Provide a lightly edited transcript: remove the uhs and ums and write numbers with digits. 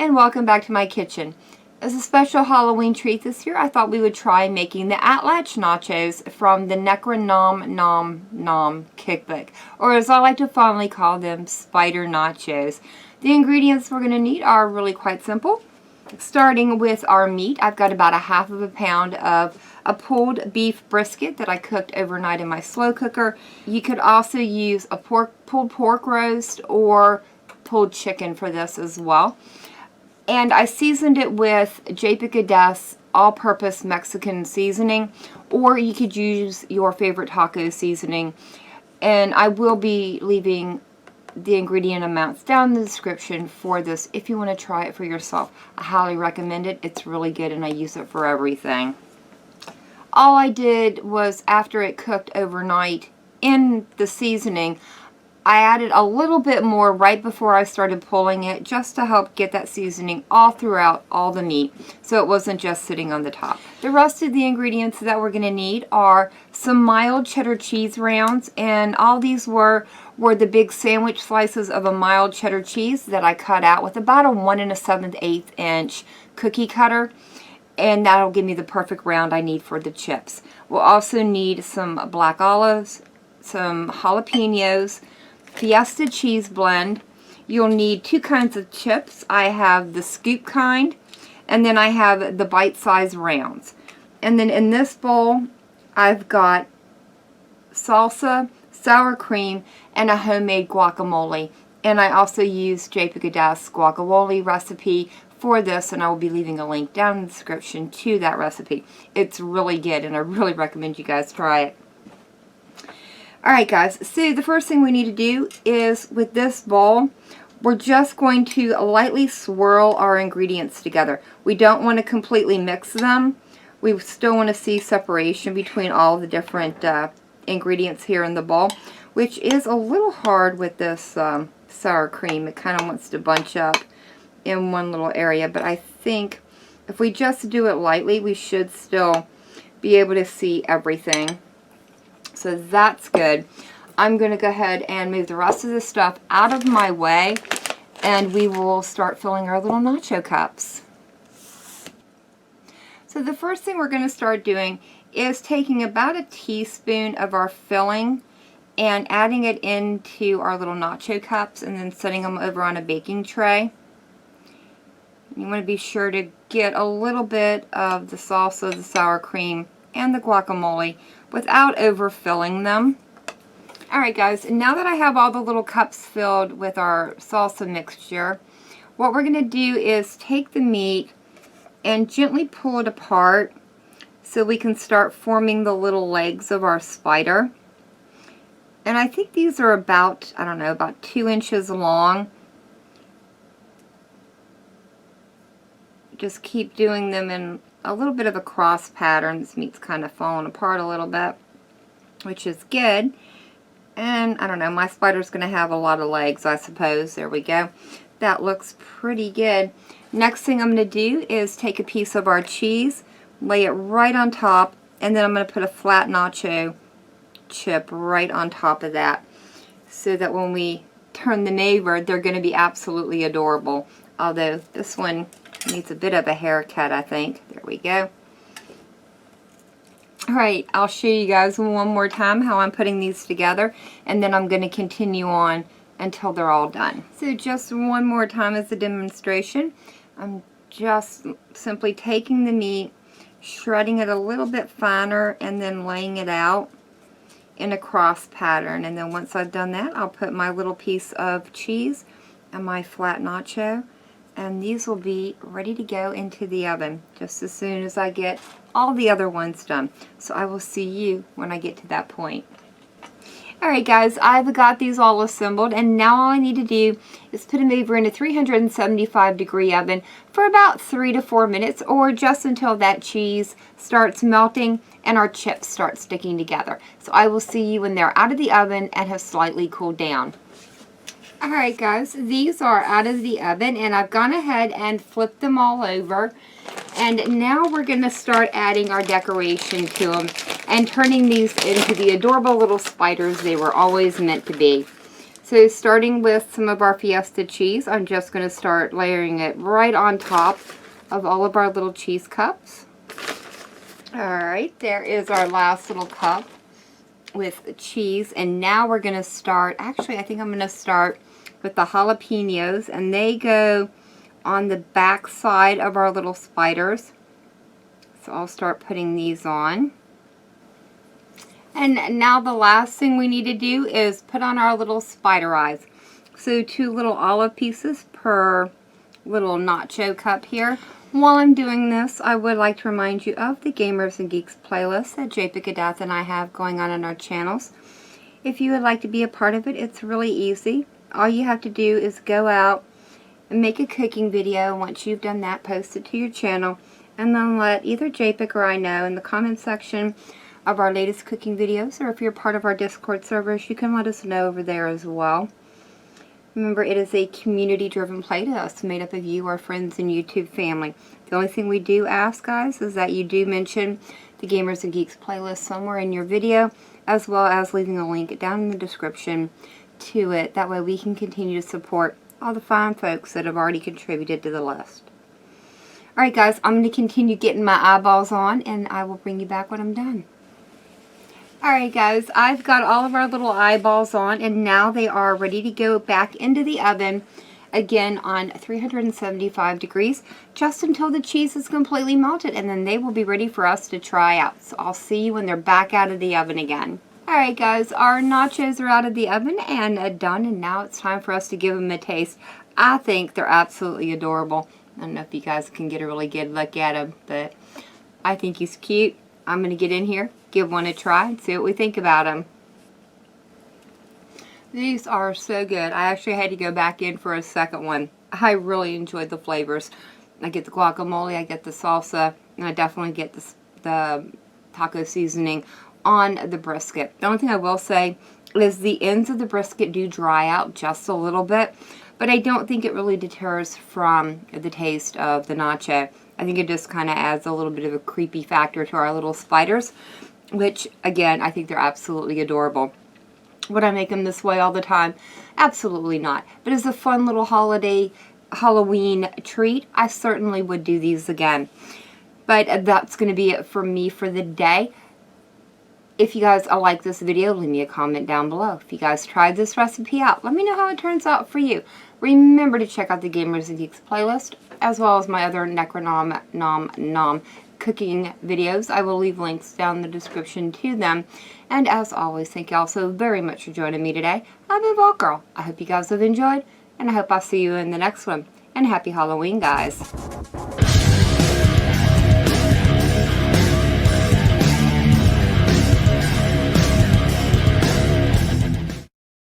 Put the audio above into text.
and welcome back to my kitchen. As a special Halloween treat this year, I thought we would try making the Atlach Nachos from the Necronomnomnom Cookbook, or as I like to fondly call them, Spider Nachos. The ingredients we're going to need are really quite simple. Starting with our meat, I've got about a half of a pound of a pulled beef brisket that I cooked overnight in my slow cooker. You could also use a pulled pork roast or pulled chicken for this as well. And I seasoned it with Japic all-purpose Mexican seasoning, or you could use your favorite taco seasoning. And I will be leaving the ingredient amounts down in the description for this if you want to try it for yourself. I highly recommend it. It's really good and I use it for everything. All I did was, after it cooked overnight in the seasoning, I added a little bit more right before I started pulling it, just to help get that seasoning all throughout all the meat, so it wasn't just sitting on the top. The rest of the ingredients that we're going to need are some mild cheddar cheese rounds, and all these were the big sandwich slices of a mild cheddar cheese that I cut out with about a 1 7/8 inch cookie cutter, and that'll give me the perfect round I need for the chips. We'll also need some black olives, some jalapenos, Fiesta cheese blend. You'll need 2 kinds of chips. I have the scoop kind, and then I have the bite-sized rounds. And then in this bowl, I've got salsa, sour cream, and a homemade guacamole. And I also used Japic's guacamole recipe for this, and I will be leaving a link down in the description to that recipe. It's really good, and I really recommend you guys try it. Alright guys, so the first thing we need to do is, with this bowl, we're just going to lightly swirl our ingredients together. We don't want to completely mix them. We still want to see separation between all the different ingredients here in the bowl, which is a little hard with this sour cream. It kind of wants to bunch up in one little area, but I think if we just do it lightly, we should still be able to see everything. So that's good. I'm going to go ahead and move the rest of this stuff out of my way, and we will start filling our little nacho cups. So the first thing we're going to start doing is taking about a teaspoon of our filling and adding it into our little nacho cups and then setting them over on a baking tray. You want to be sure to get a little bit of the salsa, the sour cream, and the guacamole without overfilling them. Alright guys, now that I have all the little cups filled with our salsa mixture, what we're going to do is take the meat and gently pull it apart so we can start forming the little legs of our spider. And I think these are about, I don't know, about 2 inches long. Just keep doing them in a little bit of a cross pattern. This meat's kind of falling apart a little bit, which is good. And I don't know, my spider's going to have a lot of legs, I suppose. There we go. That looks pretty good. Next thing I'm going to do is take a piece of our cheese, lay it right on top, and then I'm going to put a flat nacho chip right on top of that, so that when we turn them over, they're going to be absolutely adorable. Although this one needs a bit of a haircut, I think. There we go. Alright, I'll show you guys one more time how I'm putting these together, and then I'm going to continue on until they're all done. So just one more time as a demonstration, I'm just simply taking the meat, shredding it a little bit finer, and then laying it out in a cross pattern. And then once I've done that, I'll put my little piece of cheese and my flat nacho, and these will be ready to go into the oven just as soon as I get all the other ones done. So I will see you when I get to that point. Alright guys, I've got these all assembled, and now all I need to do is put them over in a 375-degree oven for about 3 to 4 minutes, or just until that cheese starts melting and our chips start sticking together. So I will see you when they're out of the oven and have slightly cooled down. Alright guys, these are out of the oven, and I've gone ahead and flipped them all over. And now we're going to start adding our decoration to them and turning these into the adorable little spiders they were always meant to be. So starting with some of our Fiesta cheese, I'm just going to start layering it right on top of all of our little cheese cups. Alright, there is our last little cup with cheese, and now we're going to start, actually I think I'm going to start with the jalapenos, and they go on the back side of our little spiders. So I'll start putting these on. And now the last thing we need to do is put on our little spider eyes. So 2 little olive pieces per little nacho cup here. While I'm doing this, I would like to remind you of the Gamers and Geeks playlist that Japic and I have going on our channels. If you would like to be a part of it, it's really easy. All you have to do is go out and make a cooking video. Once you've done that, post it to your channel, and then let either Japic or I know in the comment section of our latest cooking videos, or if you're part of our Discord servers, you can let us know over there as well. Remember, it is a community-driven playlist made up of you, our friends, and YouTube family. The only thing we do ask, guys, is that you do mention the Gamers and Geeks playlist somewhere in your video, as well as leaving a link down in the description to it. That way we can continue to support all the fine folks that have already contributed to the list. Alright guys, I'm going to continue getting my eyeballs on, and I will bring you back when I'm done. Alright guys, I've got all of our little eyeballs on, and now they are ready to go back into the oven, again on 375 degrees, just until the cheese is completely melted, and then they will be ready for us to try out. So I'll see you when they're back out of the oven again. Alright guys, our nachos are out of the oven and done, and now it's time for us to give them a taste. I think they're absolutely adorable. I don't know if you guys can get a really good look at him, but I think he's cute. I'm going to get in here, give one a try, and see what we think about him. These are so good. I actually had to go back in for a second one. I really enjoyed the flavors. I get the guacamole, I get the salsa, and I definitely get the taco seasoning on the brisket. The only thing I will say is the ends of the brisket do dry out just a little bit, but I don't think it really deters from the taste of the nacho. I think it just kind of adds a little bit of a creepy factor to our little spiders, which, again, I think they're absolutely adorable. Would I make them this way all the time? Absolutely not. But as a fun little Halloween treat, I certainly would do these again. But that's going to be it for me for the day. If you guys like this video, leave me a comment down below. If you guys tried this recipe out, let me know how it turns out for you. Remember to check out the Gamers and Geeks playlist, as well as my other Necronomnomnom cooking videos. I will leave links down in the description to them. And as always, thank you all so very much for joining me today. I'm MHawke Girl. I hope you guys have enjoyed, and I hope I'll see you in the next one. And happy Halloween, guys.